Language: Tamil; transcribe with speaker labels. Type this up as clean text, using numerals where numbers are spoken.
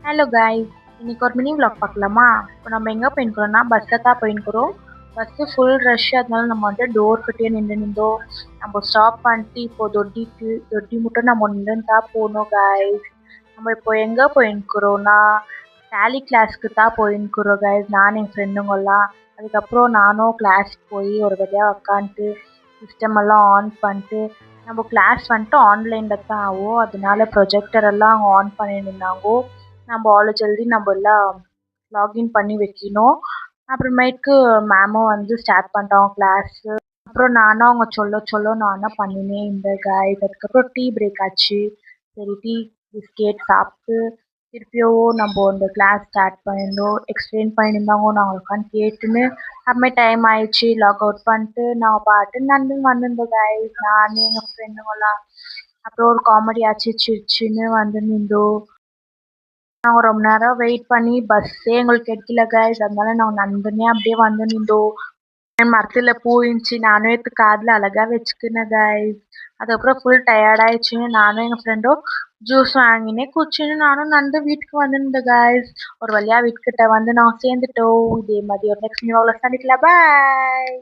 Speaker 1: ஹலோ காய்ஸ், இன்னைக்கு ஒரு மினி vlog பார்க்கலாமா? இப்போ நம்ம எங்கே போயிருக்கிறோம்னா பஸ்ஸில் தான் போயிருக்கிறோம். பஸ்ஸு ஃபுல் ரஷ், அதனால நம்ம வந்து டோர் கிட்டே நின்றோம். நம்ம ஸ்டாப் பண்ணிட்டு இப்போ தொட்டி மட்டும் நம்ம நின்று தான் போகணும் காய்ஸ். நம்ம இப்போ எங்கே போயிருக்கிறோம்னா டேலி கிளாஸ்க்கு தான் போயிருக்கிறோம் காய்ஸ், நான் என் ஃப்ரெண்டுங்கெல்லாம். அதுக்கப்புறம் நானும் கிளாஸ்க்கு போய் ஒரு வழியாக உக்காந்துட்டு சிஸ்டம் எல்லாம் ஆன் பண்ணிட்டு நம்ம கிளாஸ் வந்துட்டு ஆன்லைனில் தான் ஆகும். அதனால ப்ரொஜெக்டர் எல்லாம் அவங்க ஆன் பண்ணியிருந்தாங்க. நம்ம அவ்வளோ ஜல்தி நம்ம எல்லாம் லாகின் பண்ணி வைக்கணும். அப்புறமேட்டுக்கு மேமும் வந்து ஸ்டார்ட் பண்ணிட்டோம் கிளாஸு. அப்புறம் நானும் அவங்க சொல்ல நானும் பண்ணினே இந்த காய்ஸ். அதுக்கப்புறம் டீ பிரேக் ஆச்சு. சரி, டீ பிஸ்கெட் சாப்பிட்டு திருப்பியும் நம்ம அந்த கிளாஸ் ஸ்டார்ட் பண்ணியிருந்தோம். எக்ஸ்பிளைன் பண்ணியிருந்தாங்க, நாங்கள் உட்காந்து கேட்டுன்னு. அப்புறமே டைம் ஆயிடுச்சு, லாக் அவுட் பண்ணிட்டு நான் பாட்டு நடந்து வந்திருந்தோம் காய்ஸ், நான் எங்கள் ஃப்ரெண்டுங்கெல்லாம். அப்புறம் ஒரு காமெடி ஆச்சு, சிரிச்சுன்னு வந்து நின்றோம். நாங்கள் ரொம்ப நேரம் வெயிட் பண்ணி பஸ்ஸே எங்களுக்கு கிடைக்கல காய்ஸ். அதனால நாங்கள் நடந்துனே அப்படியே வந்து நின்றோம். மரத்தில் பூ இருந்துச்சு, நானும் எடுத்து காதில் அழகாக வச்சுக்கினேன் காய்ஸ். அதுக்கப்புறம் ஃபுல் டயர்டாயிடுச்சுன்னு நானும் எங்கள் ஃப்ரெண்டும் ஜூஸ் வாங்கினே குடிச்சுன்னு நானும் நடந்து வீட்டுக்கு வந்துருந்தேன் காய்ஸ். ஒரு வழியாக வீட்டுக்கிட்ட வந்து நான் சேர்ந்துட்டோம். இதே மாதிரி ஒரு நெக்ஸ்ட் நியூவில் சந்திக்கலாம். பாய்.